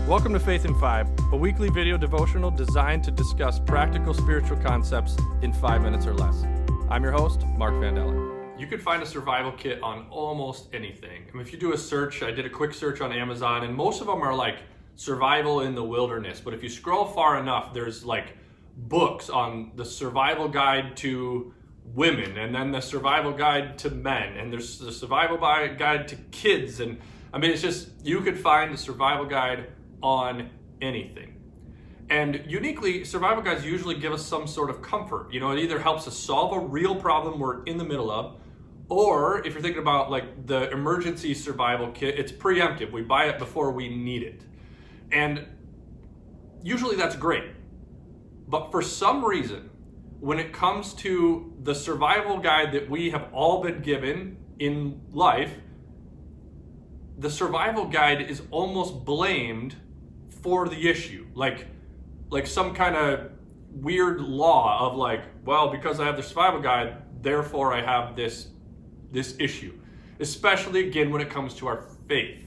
Welcome to Faith in 5, a weekly video devotional designed to discuss practical spiritual concepts in 5 minutes or less. I'm your host, Mark Vandella. You can find a survival kit on almost anything. If you do a search, I did a quick search on Amazon, and most of them are like survival in the wilderness. But if you scroll far enough, there's like books on the survival guide to women, and then the survival guide to men, and there's the survival guide to kids. And it's just, you could find a survival guide on anything. And uniquely, survival guides usually give us some sort of comfort. It either helps us solve a real problem we're in the middle of, or if you're thinking about like the emergency survival kit, it's preemptive. We buy it before we need it. And usually that's great. But for some reason, when it comes to the survival guide that we have all been given in life, the survival guide is almost blamed for the issue. Like some kind of weird law of like, well, because I have the survival guide, therefore I have this issue. Especially again when it comes to our faith.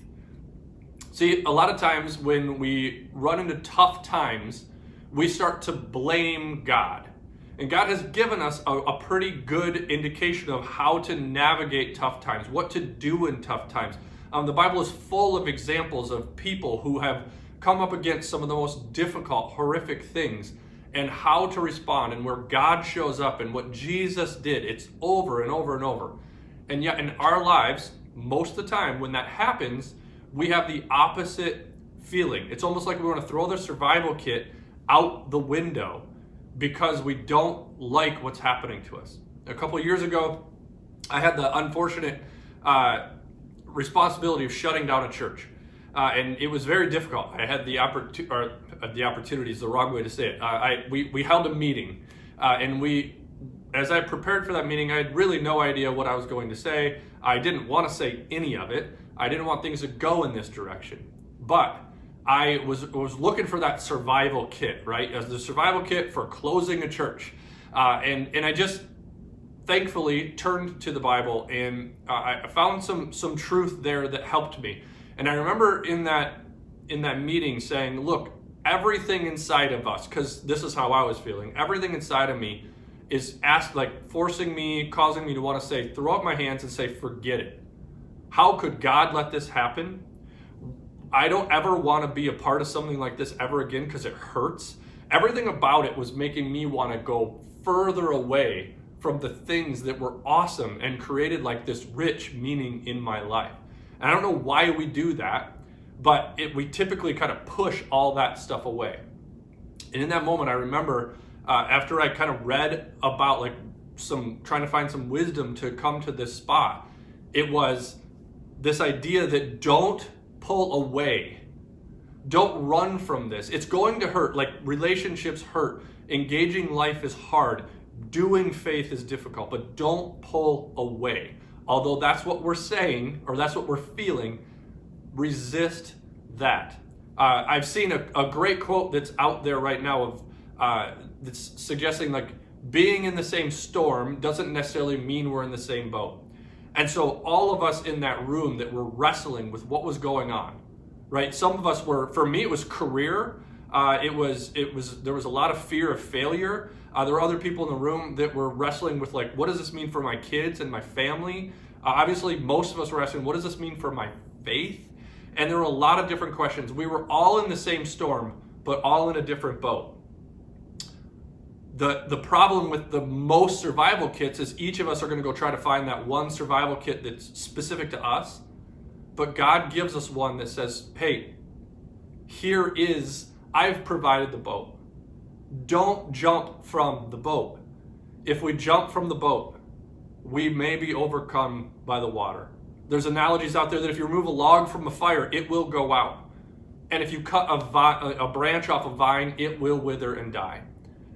See, a lot of times when we run into tough times, we start to blame God. And God has given us a pretty good indication of how to navigate tough times, what to do in tough times. The Bible is full of examples of people who have come up against some of the most difficult, horrific things and how to respond, and where God shows up and what Jesus did. It's over and over and over. And yet in our lives, most of the time when that happens, we have the opposite feeling. It's almost like we want to throw the survival kit out the window because we don't like what's happening to us. A couple of years ago, I had the unfortunate responsibility of shutting down a church. And it was very difficult. I had the opportunity is the wrong way to say it. We held a meeting, and as I prepared for that meeting, I had really no idea what I was going to say. I didn't want to say any of it. I didn't want things to go in this direction. But I was looking for that survival kit, right? As the survival kit for closing a church. And I just thankfully turned to the Bible, and I found some truth there that helped me. And I remember in that meeting saying, look, everything inside of us, because this is how I was feeling, everything inside of me is forcing me, causing me to want to say, throw up my hands and say, forget it. How could God let this happen? I don't ever want to be a part of something like this ever again because it hurts. Everything about it was making me want to go further away from the things that were awesome and created like this rich meaning in my life. And I don't know why we do that, but we typically kind of push all that stuff away. And in that moment, I remember after I kind of read about trying to find some wisdom to come to this spot, it was this idea that don't pull away. Don't run from this. It's going to hurt. Like, relationships hurt. Engaging life is hard. Doing faith is difficult, but don't pull away. Although that's what we're saying, or that's what we're feeling, resist that. I've seen a great quote that's out there right now of that's suggesting like being in the same storm doesn't necessarily mean we're in the same boat. And so all of us in that room that were wrestling with what was going on, right? Some of us were, for me, it was career. There was a lot of fear of failure. There were other people in the room that were wrestling with like, what does this mean for my kids and my family? Obviously, most of us were asking, what does this mean for my faith? And there were a lot of different questions. We were all in the same storm, but all in a different boat. The problem with the most survival kits is each of us are going to go try to find that one survival kit that's specific to us. But God gives us one that says, hey, I've provided the boat. Don't jump from the boat. If we jump from the boat, we may be overcome by the water. There's analogies out there that if you remove a log from a fire, it will go out. And if you cut a branch off a vine, it will wither and die.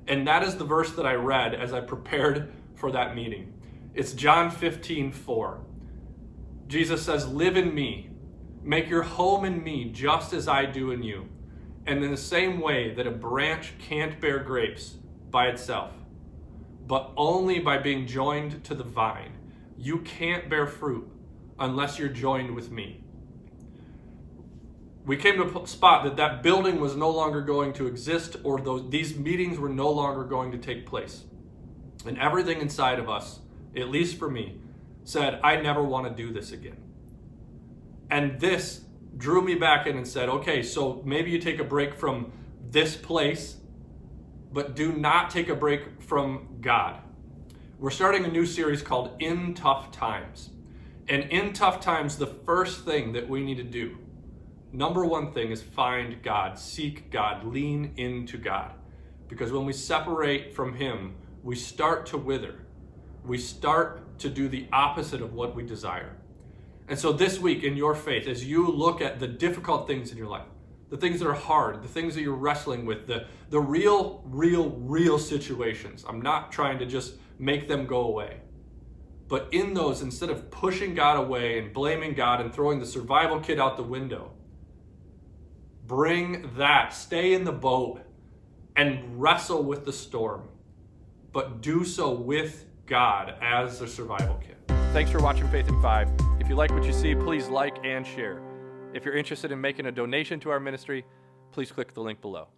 And that is the verse that I read as I prepared for that meeting. It's John 15:4. Jesus says, live in me, make your home in me just as I do in you. And in the same way that a branch can't bear grapes by itself, but only by being joined to the vine, you can't bear fruit unless you're joined with me. we came to a spot that that building was no longer going to exist, or these meetings were no longer going to take place. And everything inside of us, at least for me, said, I never want to do this again. And this drew me back in and said, okay, so maybe you take a break from this place, but do not take a break from God. We're starting a new series called In Tough Times. And in tough times, the first thing that we need to do, number one thing, is find God, seek God, lean into God. Because when we separate from Him, we start to wither. We start to do the opposite of what we desire. And so this week in your faith, as you look at the difficult things in your life, the things that are hard, the things that you're wrestling with, the real situations, I'm not trying to just make them go away. But in those, instead of pushing God away and blaming God and throwing the survival kit out the window, bring that, stay in the boat and wrestle with the storm, but do so with God as the survival kit. Thanks for watching Faith in 5. If you like what you see, please like and share. If you're interested in making a donation to our ministry, please click the link below.